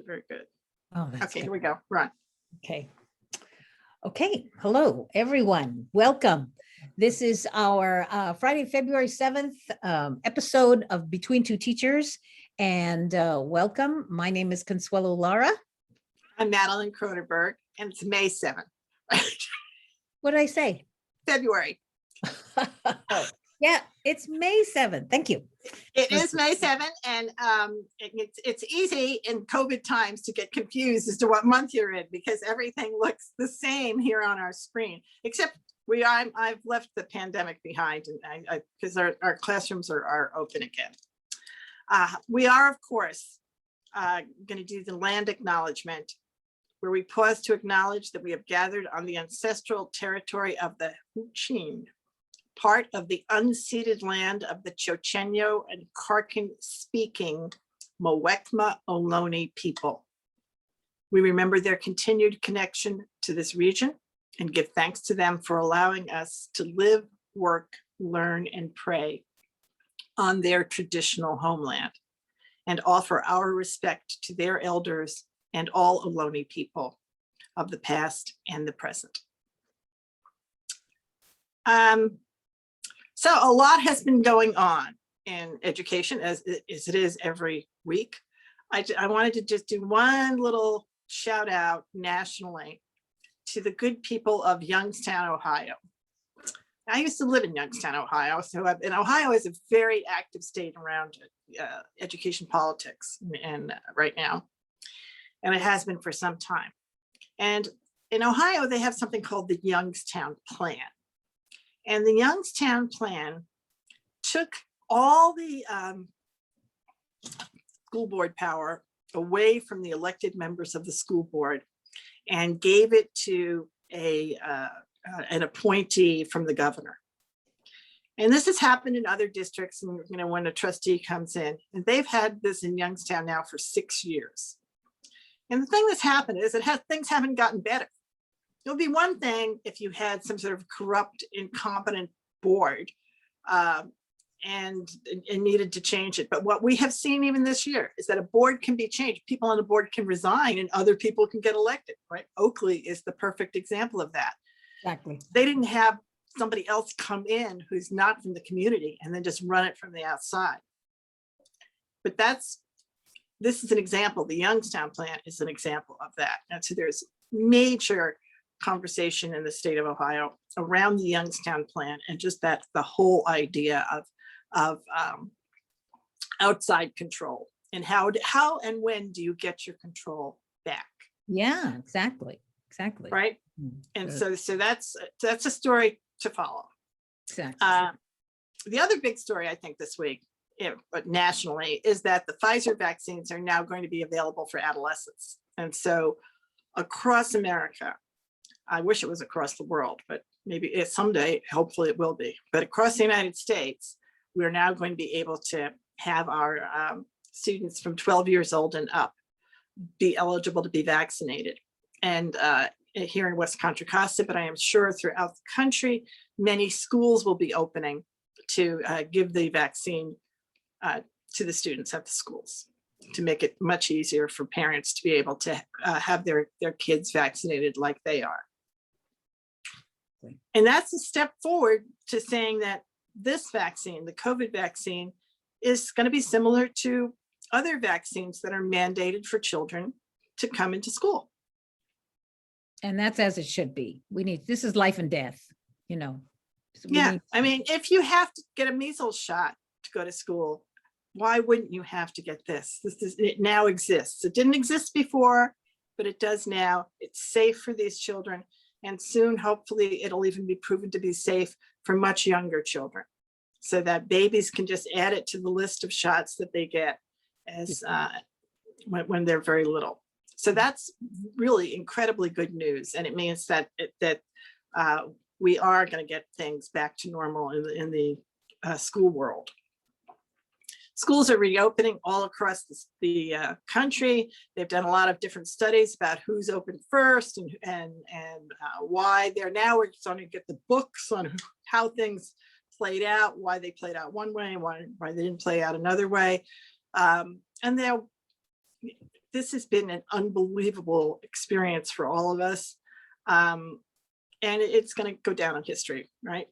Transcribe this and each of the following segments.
Very good. Oh, that's Okay, good. here we go. Run. Okay. Okay. Hello, everyone. Welcome. This is our Friday, February 7th episode of Between Two Teachers. And welcome. My name is Consuelo Lara. I'm Madeline Cronenberg, and it's May 7th. What did I say? February. Yeah, it's May 7th. Thank you. It is May 7th, and it's easy in COVID times to get confused as to what month you're in because everything looks the same here on our screen, except I've left the pandemic behind, and because our classrooms are open again. We are, of course, going to do the land acknowledgement, where we pause to acknowledge that we have gathered on the ancestral territory of the Huichin, part of the unceded land of the Chochenyo and Karkin speaking Muwekma Ohlone people. We remember their continued connection to this region and give thanks to them for allowing us to live, work, learn, and pray on their traditional homeland, and offer our respect to their elders and all Ohlone people of the past and the present. So a lot has been going on in education, as it is every week. I wanted to just do one little shout out nationally to the good people of Youngstown, Ohio. I used to live in Youngstown, Ohio, and Ohio is a very active state around education politics and right now, and it has been for some time. And in Ohio, they have something called the Youngstown Plan. And the Youngstown Plan took all the school board power away from the elected members of the school board and gave it to an appointee from the governor. And this has happened in other districts, and when a trustee comes in, and they've had this in Youngstown now for 6 years. And the thing that's happened is things haven't gotten better. It would be one thing if you had some sort of corrupt, incompetent board and needed to change it. But what we have seen even this year is that a board can be changed. People on the board can resign and other people can get elected, right? Oakley is the perfect example of that. Exactly. They didn't have somebody else come in who's not from the community and then just run it from the outside. But this is an example. The Youngstown Plan is an example of that. And so there's major conversation in the state of Ohio around the Youngstown Plan, and just the whole idea of outside control, and how and when do you get your control back? Yeah, exactly. Right. And so that's a story to follow. Exactly. The other big story I think this week, but nationally, is that the Pfizer vaccines are now going to be available for adolescents. And so across America, I wish it was across the world, but maybe someday, hopefully it will be. But across the United States, we're now going to be able to have our students from 12 years old and up be eligible to be vaccinated. And here in West Contra Costa, but I am sure throughout the country, many schools will be opening to give the vaccine to the students at the schools, to make it much easier for parents to be able to have their kids vaccinated like they are. And that's a step forward to saying that this vaccine, the COVID vaccine, is going to be similar to other vaccines that are mandated for children to come into school. And that's as it should be. This is life and death, So I mean, if you have to get a measles shot to go to school, why wouldn't you have to get this? It now exists. It didn't exist before, but it does now. It's safe for these children. And soon, hopefully, it'll even be proven to be safe for much younger children, so that babies can just add it to the list of shots that they get as when they're very little. So that's really incredibly good news. And it means that we are going to get things back to normal in the school world. Schools are reopening all across the country. They've done a lot of different studies about who's open first and why they're now. We're starting to get the books on how things played out, why they played out one way, why they didn't play out another way. And this has been an unbelievable experience for all of us. And it's going to go down in history, right?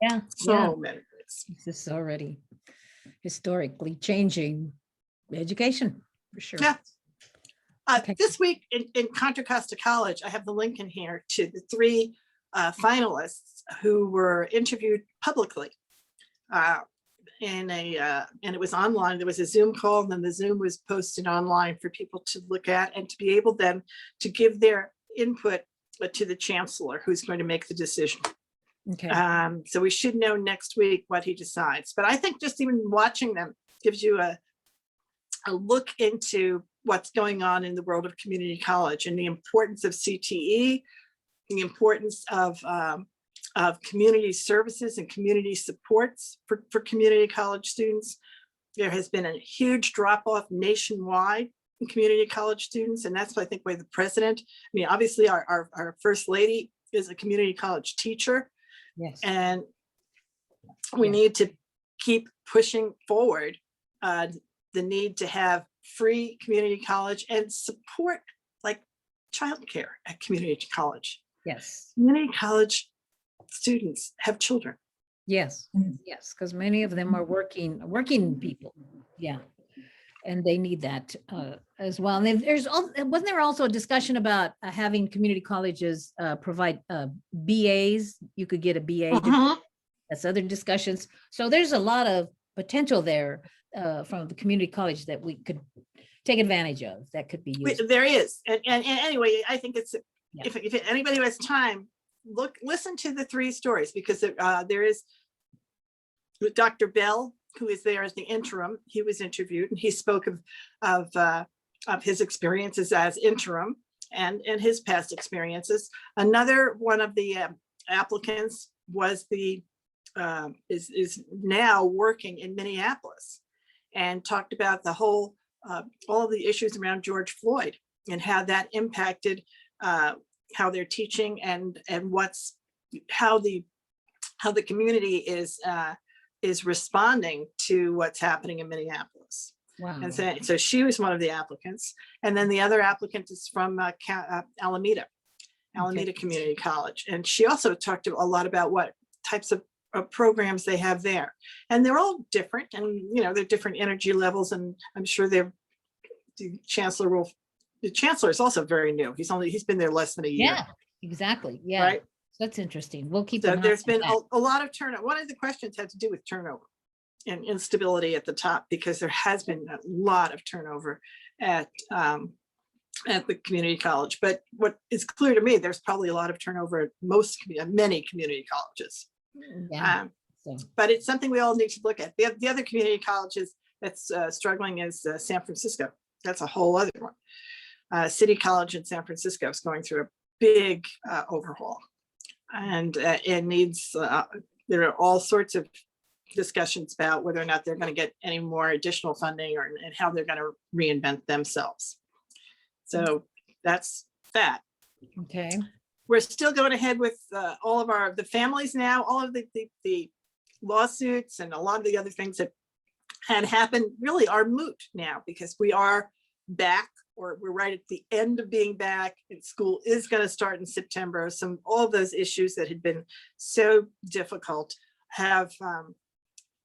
Yeah. So many ways. This is already historically changing education for sure. Yeah. Okay. This week in Contra Costa College, I have the link in here to the 3 finalists who were interviewed publicly. And it was online. There was a Zoom call, and then the Zoom was posted online for people to look at and to be able then to give their input to the chancellor, who's going to make the decision. Okay. So we should know next week what he decides. But I think just even watching them gives you a look into what's going on in the world of community college and the importance of CTE, the importance of community services and community supports for community college students. There has been a huge drop off nationwide in community college students. And that's, I think, why the president, I mean, obviously our first lady is a community college teacher. Yes. And we need to keep pushing forward the need to have free community college and support like childcare at community college. Yes. Community college students have children. Yes. Yes. Because many of them are working people. Yeah. And they need that as well. And wasn't there also a discussion about having community colleges provide BAs? You could get a BA. That's other discussions. So there's a lot of potential there from the community college that we could take advantage of. That could be used. There is, and anyway, I think it's if anybody who has time, listen to the 3 stories, because there is Dr. Bell, who is there as the interim. He was interviewed, and he spoke of his experiences as interim and his past experiences. Another one of the applicants was is now working in Minneapolis, and talked about the whole all the issues around George Floyd and how that impacted how they're teaching and how the community is responding to what's happening in Minneapolis. Wow. And so she was one of the applicants. And then the other applicant is from Alameda Community College. And she also talked a lot about what types of programs they have there. And they're all different, and they're different energy levels. And I'm sure the chancellor is also very new. He's been there less than a year. Yeah, exactly. Yeah. Right. That's interesting. We'll keep. So there's been a lot of turnover. One of the questions had to do with turnover and instability at the top, because there has been a lot of turnover at the community college. But what is clear to me, there's probably a lot of turnover at many community colleges. Yeah. But it's something we all need to look at. The other community colleges that's struggling is San Francisco. That's a whole other one. City College in San Francisco is going through a big overhaul. And it needs, there are all sorts of discussions about whether or not they're going to get any more additional funding and how they're going to reinvent themselves. So that's that. Okay. We're still going ahead with all of the families now, all of the lawsuits and a lot of the other things that had happened really are moot now, because we are back, or we're right at the end of being back, and school is going to start in September. All of those issues that had been so difficult have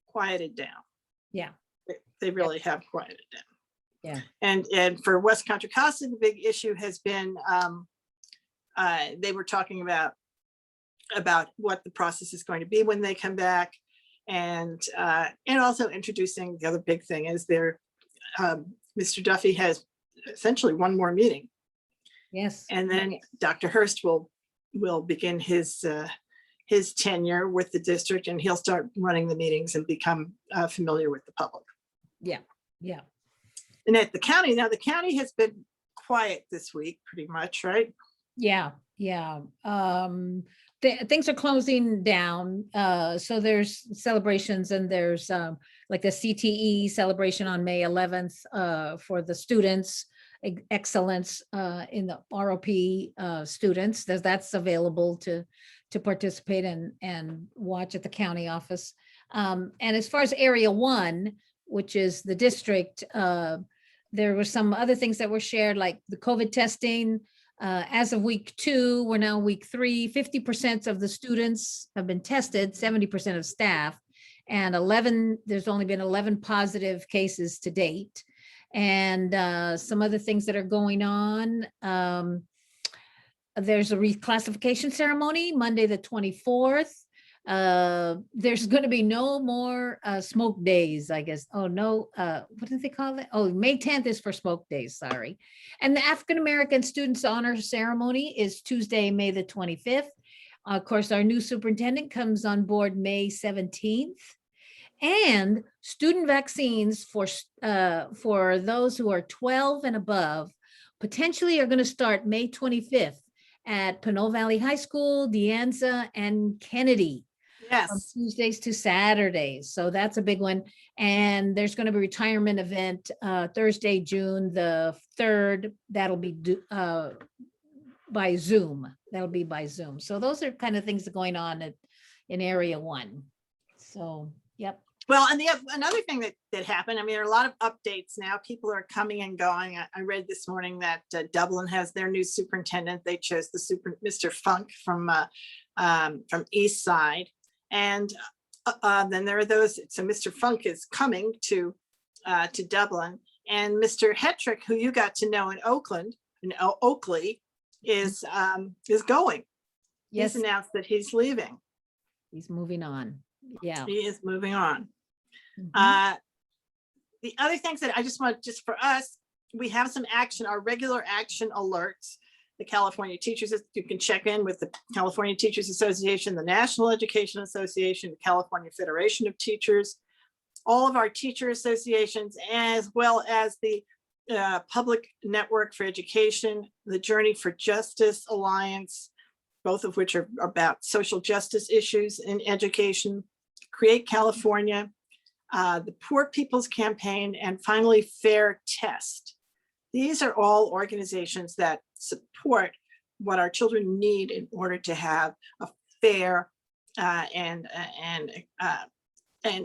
quieted down. Yeah. They really have quieted down. Yeah. And for West Contra Costa, the big issue has been they were talking about what the process is going to be when they come back, and also introducing the other big thing is Mr. Duffy has essentially one more meeting. Yes. And then Dr. Hurst will begin his tenure with the district, and he'll start running the meetings and become familiar with the public. Yeah. Yeah. And at the county, now the county has been quiet this week, pretty much, right? Yeah. Yeah. Things are closing down. So there's celebrations, and there's like the CTE celebration on May 11th for the students, excellence in the ROP students. That's available to participate and watch at the county office. And as far as Area 1, which is the district, there were some other things that were shared, like the COVID testing. As of week 2, we're now week 3, 50% of the students have been tested, 70% of staff, and there's only been 11 positive cases to date. And some other things that are going on. There's a reclassification ceremony Monday, the 24th. There's going to be no more smoke days, I guess. Oh, no. What did they call it? Oh, May 10th is for smoke days. Sorry. And the African American Students Honor Ceremony is Tuesday, May the 25th. Of course, our new superintendent comes on board May 17th. And student vaccines for those who are 12 and above potentially are going to start May 25th at Pinole Valley High School, De Anza, and Kennedy. Yes. From Tuesdays to Saturdays. So that's a big one. And there's going to be a retirement event Thursday, June the 3rd. That'll be by Zoom. That'll be by Zoom. So those are kind of things that are going on in Area 1. So, yep. Well, and another thing that happened, I mean, there are a lot of updates now. People are coming and going. I read this morning that Dublin has their new superintendent. They chose Mr. Funk from East Side. And then there are those, so Mr. Funk is coming to Dublin, and Mr. Hetrick, who you got to know in Oakley, is going. Yes. He's announced that he's leaving. He's moving on. Yeah. He is moving on. Mhm. The other things that I just for us, we have some action, our regular action alerts. The California Teachers, you can check in with the California Teachers Association, the National Education Association, the California Federation of Teachers, all of our teacher associations, as well as the Public Network for Education, the Journey for Justice Alliance, both of which are about social justice issues in education, Create California, the Poor People's Campaign, and finally Fair Test. These are all organizations that support what our children need in order to have a fair and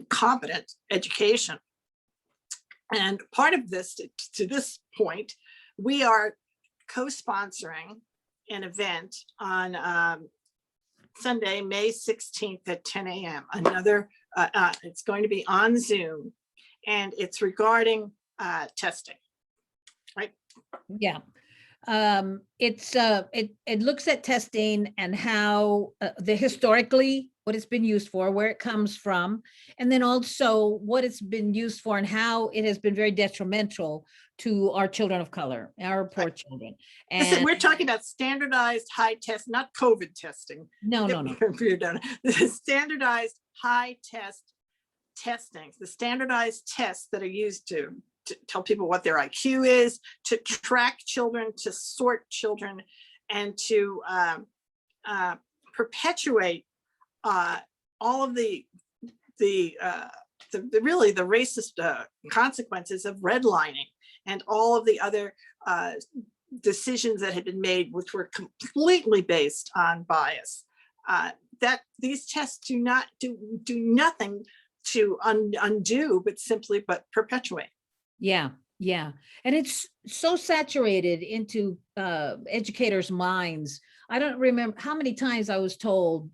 competent education. And part of this, to this point, we are co-sponsoring an event on Sunday, May 16th at 10 a.m. Another, it's going to be on Zoom, and it's regarding testing. Right. Yeah. It looks at testing and how historically what it's been used for, where it comes from, and then also what it's been used for and how it has been very detrimental to our children of color, our poor children. And we're talking about standardized high test, not COVID testing. No. This is standardized high testing, the standardized tests that are used to tell people what their IQ is, to track children, to sort children, and to perpetuate all of the racist consequences of redlining and all of the other decisions that had been made, which were completely based on bias. That these tests do nothing to undo, but simply perpetuate. Yeah. And it's so saturated into educators' minds. I don't remember how many times I was told,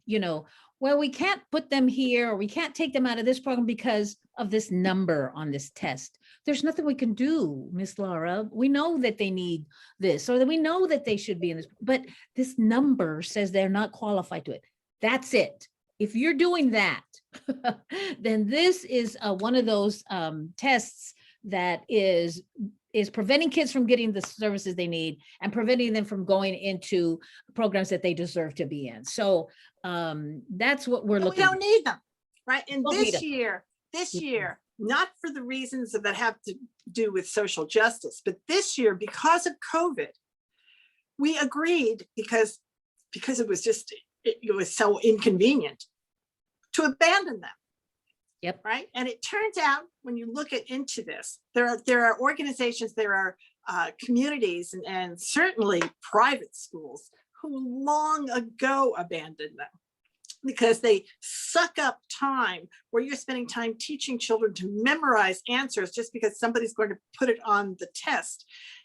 well, we can't put them here, or we can't take them out of this program because of this number on this test. There's nothing we can do, Miss Laura. We know that they need this, or that we know that they should be in this, but this number says they're not qualified to it. That's it. If you're doing that, then this is one of those tests that is preventing kids from getting the services they need and preventing them from going into programs that they deserve to be in. So that's what we're looking. We don't need them, right? And this year, not for the reasons that have to do with social justice, but this year, because of COVID, we agreed because it was so inconvenient to abandon them. Yep. Right. And it turns out when you look into this, there are organizations, there are communities, and certainly private schools who long ago abandoned them. because they suck up time where you're spending time teaching children to memorize answers just because somebody's going to put it on the test.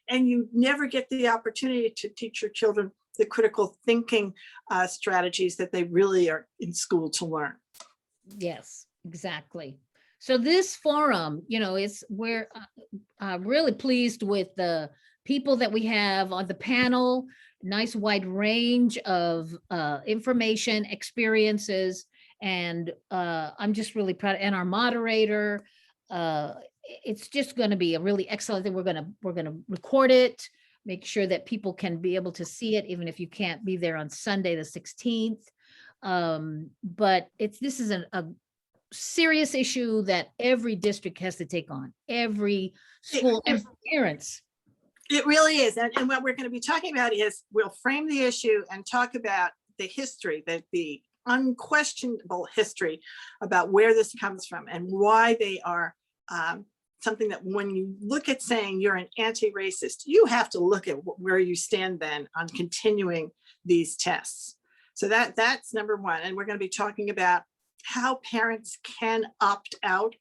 And you never get the opportunity to teach your children the critical thinking strategies that they really are in school to learn. Yes, exactly. So this forum, we're really pleased with the people that we have on the panel. Nice wide range of information, experiences, and I'm just really proud. And our moderator, it's just going to be a really excellent thing. We're gonna record it, make sure that people can be able to see it, even if you can't be there on Sunday the 16th. But this is a serious issue that every district has to take on, every school and parents. It really is. And what we're going to be talking about is we'll frame the issue and talk about the history, the unquestionable history about where this comes from and why they are something that when you look at saying you're an anti-racist, you have to look at where you stand then on continuing these tests. So that's number one. And we're going to be talking about how parents can opt out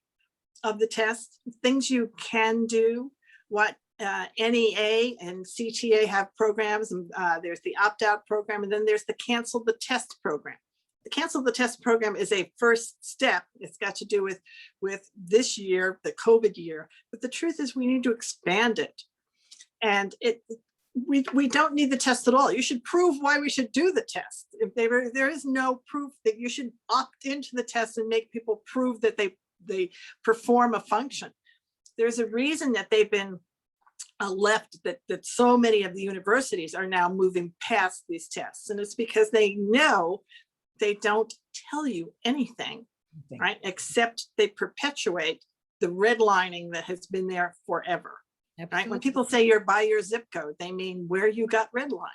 of the test, things you can do, what NEA and CTA have programs, and there's the opt-out program, and then there's the cancel the test program. The cancel the test program is a first step. It's got to do with this year, the COVID year, but the truth is we need to expand it. And we don't need the test at all. You should prove why we should do the test. If there is no proof that you should opt into the test and make people prove that they perform a function. There's a reason that they've been left, that so many of the universities are now moving past these tests. And it's because they know they don't tell you anything, right? Except they perpetuate the redlining that has been there forever. Absolutely. Right? When people say you're by your zip code, they mean where you got redlined.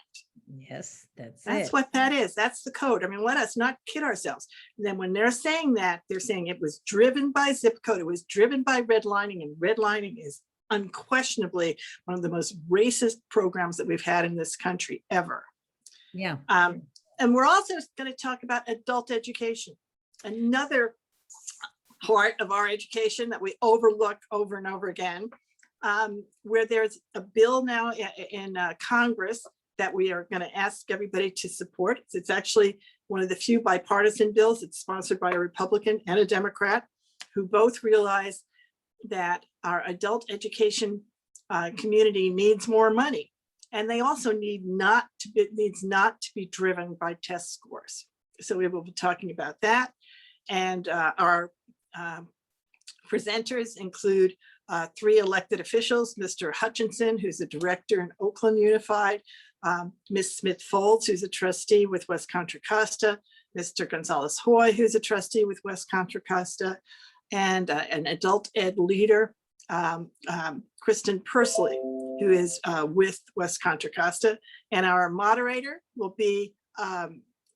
Yes, that's it. What that is. That's the code. I mean, let us not kid ourselves. And then when they're saying that, they're saying it was driven by zip code. It was driven by redlining, and redlining is unquestionably one of the most racist programs that we've had in this country ever. Yeah. And we're also going to talk about adult education, another part of our education that we overlook over and over again, where there's a bill now in Congress that we are going to ask everybody to support. It's actually one of the few bipartisan bills. It's sponsored by a Republican and a Democrat who both realize that our adult education community needs more money. And they also needs not to be driven by test scores. So we will be talking about that. And our presenters include 3 elected officials, Mr. Hutchinson, who's a director in Oakland Unified, Ms. Smith-Folds, who's a trustee with West Contra Costa, Mr. Gonzalez-Hoy, who's a trustee with West Contra Costa, and an adult ed leader, Kristen Persley, who is with West Contra Costa. And our moderator will be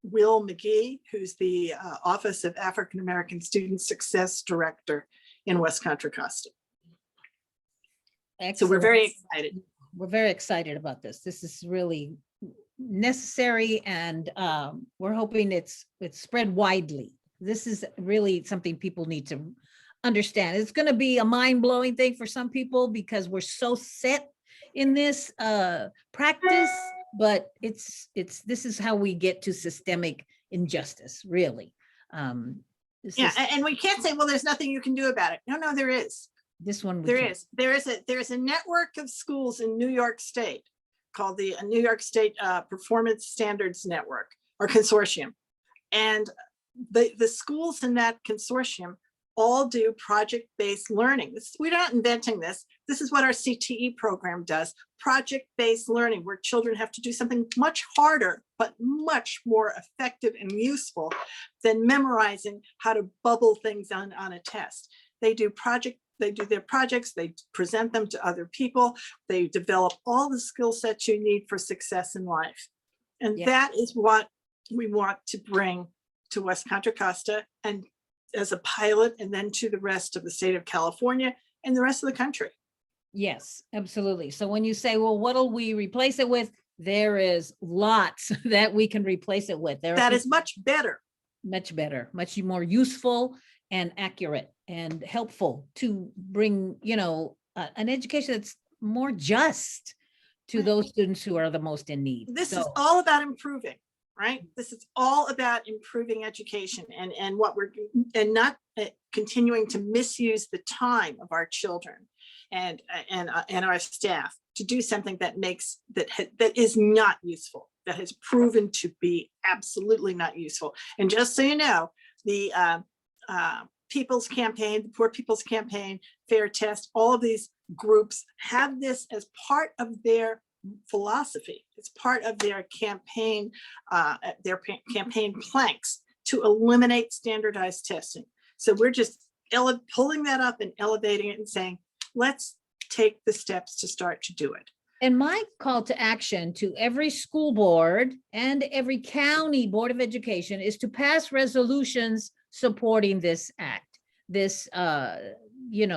Will McGee, who's the Office of African American Student Success Director in West Contra Costa. Excellent. So we're very excited. We're very excited about this. This is really necessary, and we're hoping it's spread widely. This is really something people need to understand. It's going to be a mind-blowing thing for some people because we're so set in this practice, but this is how we get to systemic injustice, really. Yeah, and we can't say, well, there's nothing you can do about it. No, there is. This one there is a network of schools in New York State called the New York State Performance Standards Network or Consortium, and the schools in that consortium all do project-based learning. We're not inventing this. This is what our CTE program does, project-based learning, where children have to do something much harder, but much more effective and useful than memorizing how to bubble things on a test. They do their projects, they present them to other people, they develop all the skill sets you need for success in life. And that is what we want to bring to West Contra Costa and as a pilot, and then to the rest of the state of California and the rest of the country. Yes, absolutely. So when you say, well, what'll we replace it with? There is lots that we can replace it with. That is much better. much better, much more useful and accurate and helpful to bring, an education that's more just to Right. those students who are the most in need. This is So, all about improving, right? This is all about improving education and what we're, and not continuing to misuse the time of our children and our staff to do something that makes, that is not useful, that has proven to be absolutely not useful. And just so you know, the People's Campaign, the Poor People's Campaign, Fair Test, all of these groups have this as part of their philosophy. It's part of their campaign planks to eliminate standardized testing. So we're just pulling that up and elevating it and saying, let's take the steps to start to do it. and my call to action to every school board and every county board of education is to pass resolutions supporting this act, this,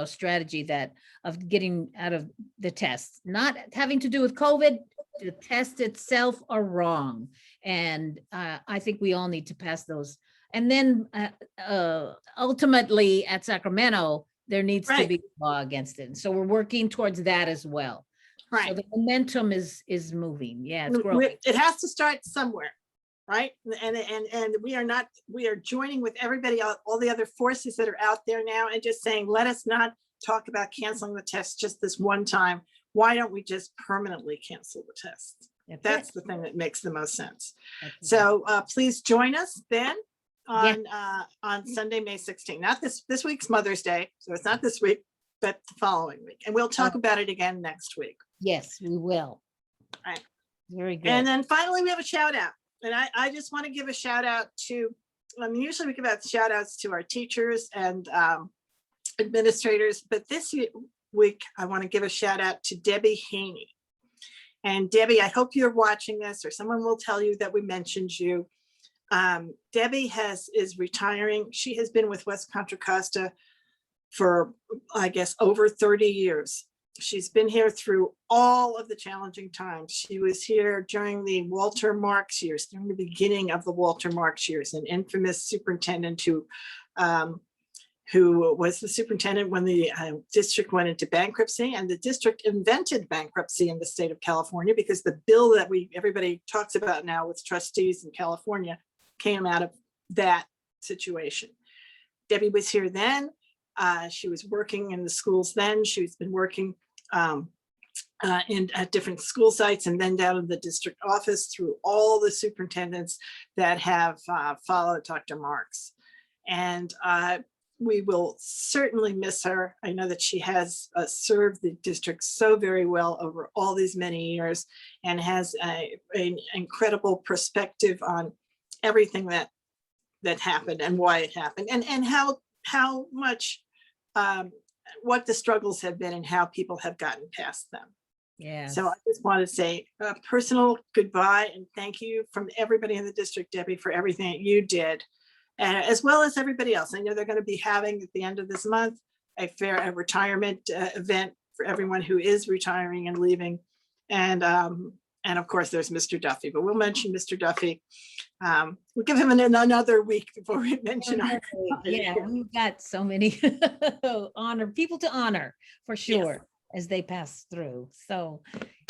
strategy that of getting out of the tests, not having to do with COVID. The test itself are wrong. And I think we all need to pass those. And then ultimately at Sacramento, there needs to Right. be a law against it. So we're working towards that as well. So Right. the momentum is moving. Yeah, it's growing. It has to start somewhere, right? And we are joining with everybody, all the other forces that are out there now, and just saying, let us not talk about canceling the test just this one time. Why don't we just permanently cancel the test? That's the thing that makes the most sense. So please join us then on Sunday, May 16th. Not this week's Mother's Day, so it's not this week, but the following week. And we'll talk about it again next week. Yes, we will. Right. Very good. And then finally, we have a shout out. And I just want to give a shout out to, usually we give out shout outs to our teachers and administrators, but this week I want to give a shout out to Debbie Haney. And Debbie, I hope you're watching this, or someone will tell you that we mentioned you. Debbie is retiring. She has been with West Contra Costa for, I guess, over 30 years. She's been here through all of the challenging times. She was here during the Walter Marks years, during the beginning of the Walter Marks years, an infamous superintendent who was the superintendent when the district went into bankruptcy, and the district invented bankruptcy in the state of California because the bill that everybody talks about now with trustees in California came out of that situation. Debbie was here then. She was working in the schools then. She's been working at different school sites and then down in the district office through all the superintendents that have followed Dr. Marks. And we will certainly miss her. I know that she has served the district so very well over all these many years and has an incredible perspective on everything that happened and why it happened and how much what the struggles have been and how people have gotten past them. Yeah. So I just want to say a personal goodbye and thank you from everybody in the district, Debbie, for everything that you did, as well as everybody else. I know they're going to be having at the end of this month a retirement event for everyone who is retiring and leaving. And of course, there's Mr. Duffy, but we'll mention Mr. Duffy. We'll give him another week before we mention our. Yeah, we've got so many people to honor for sure as they pass through. So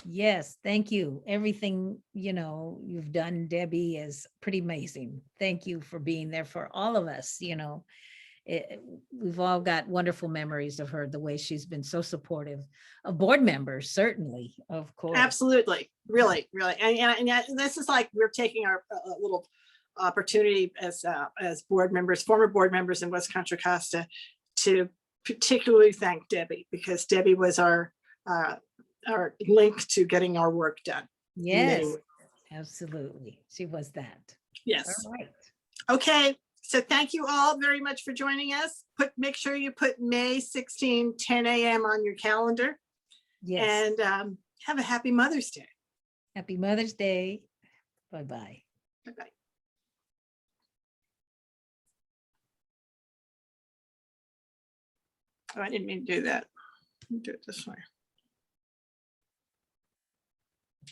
yes, thank you. Everything, you've done, Debbie, is pretty amazing. Thank you for being there for all of us. We've all got wonderful memories of her, the way she's been so supportive of board members, certainly, of course. Absolutely, really. And this is like, we're taking our little opportunity as board members, former board members in West Contra Costa, to particularly thank Debbie, because Debbie was our link to getting our work done. Yes, absolutely. She was that. Yes. All right. Okay. So thank you all very much for joining us. Make sure you put May 16, 10 a.m. on your calendar. Yes. And have a happy Mother's Day. Happy Mother's Day. Bye-bye. Bye-bye. Oh, I didn't mean to do that. Let me do it this way.